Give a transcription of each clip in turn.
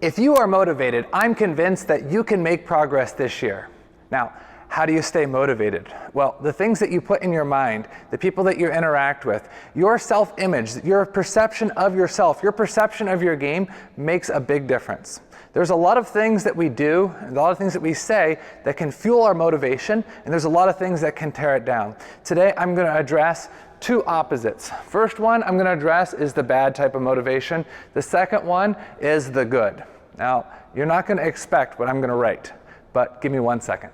If you are motivated, I'm convinced that you can make progress this year. Now, how do you stay motivated? Well, the things that you put in your mind, the people that you interact with, your self-image, your perception of yourself, your perception of your game makes a big difference. There's a lot of things that we do, and a lot of things that we say that can fuel our motivation, and there's a lot of things that can tear it down. Today, I'm going to address two opposites. First one I'm going to address is the bad type of motivation. The second one is the good. Now, you're not going to expect what I'm going to write, but give me 1 second.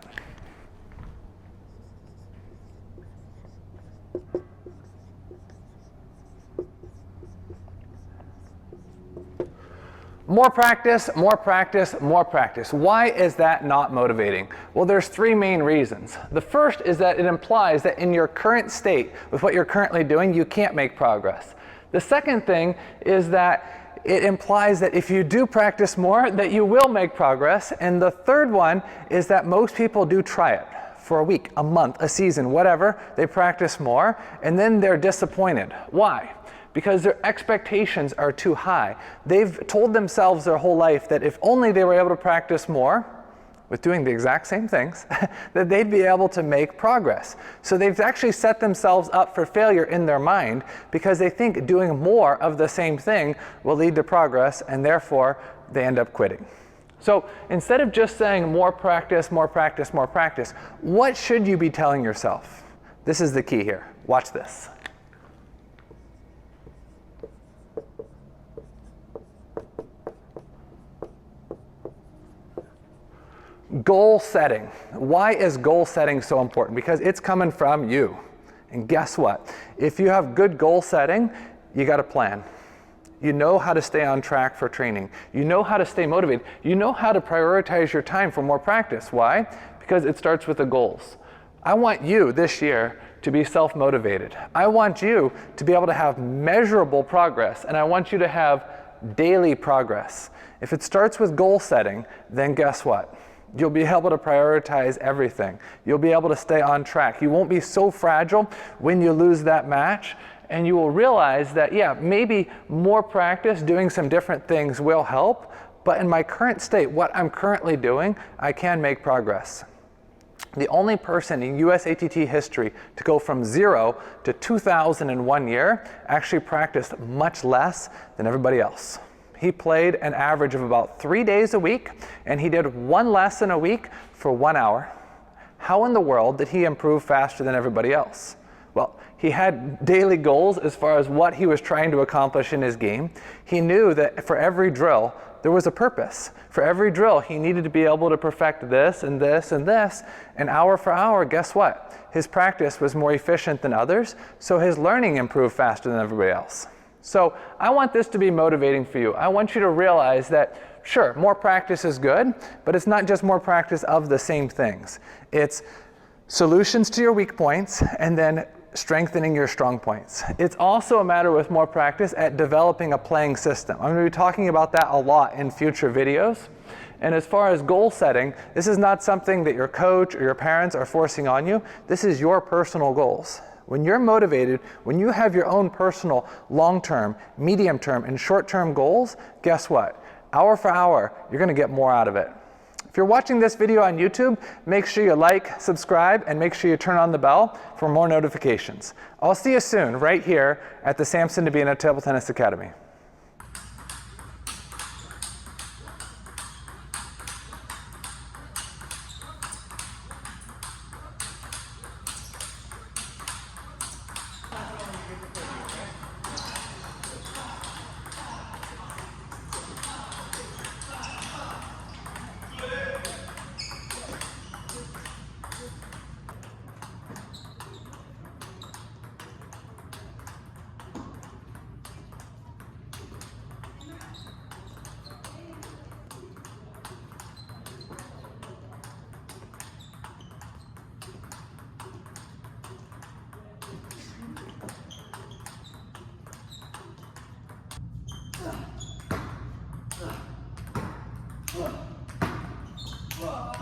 More practice, more practice, more practice. Why is that not motivating? Well, there's three main reasons. The first is that it implies that in your current state, with what you're currently doing, you can't make progress. The second thing is that it implies that if you do practice more, that you will make progress. And the third one is that most people do try it for a week, a month, a season, whatever. They practice more, and then they're disappointed. Why? Because their expectations are too high. They've told themselves their whole life that if only they were able to practice more with doing the exact same things, that they'd be able to make progress. So they've actually set themselves up for failure in their mind because they think doing more of the same thing will lead to progress, and therefore they end up quitting. So instead of just saying more practice, more practice, more practice, what should you be telling yourself? This is the key here. Watch this. Goal setting. Why is goal setting so important? Because it's coming from you. And guess what? If you have good goal setting, you got a plan. You know how to stay on track for training. You know how to stay motivated. You know how to prioritize your time for more practice. Why? Because it starts with the goals. I want you this year to be self-motivated. I want you to be able to have measurable progress, and I want you to have daily progress. If it starts with goal setting, then guess what? You'll be able to prioritize everything. You'll be able to stay on track. You won't be so fragile when you lose that match, and you will realize that, yeah, maybe more practice, doing some different things will help, but in my current state, what I'm currently doing, I can make progress. The only person in US ATT history to go from 0 to 2,000 in 1 year actually practiced much less than everybody else. He played an average of about 3 days a week, and he did one lesson a week for 1 hour. How in the world did he improve faster than everybody else? Well, he had daily goals as far as what he was trying to accomplish in his game. He knew that for every drill, there was a purpose. For every drill, he needed to be able to perfect this and this and this. And hour for hour, guess what? His practice was more efficient than others, so his learning improved faster than everybody else. So I want this to be motivating for you. I want you to realize that, sure, more practice is good, but it's not just more practice of the same things. It's solutions to your weak points and then strengthening your strong points. It's also a matter with more practice at developing a playing system. I'm going to be talking about that a lot in future videos. And as far as goal setting, this is not something that your coach or your parents are forcing on you. This is your personal goals. When you're motivated, when you have your own personal long-term, medium-term, and short-term goals, guess what? Hour for hour, you're going to get more out of it. If you're watching this video on YouTube, make sure you like, subscribe, and make sure you turn on the bell for more notifications. I'll see you soon right here at the Samson Debena Table Tennis Academy. Whoa.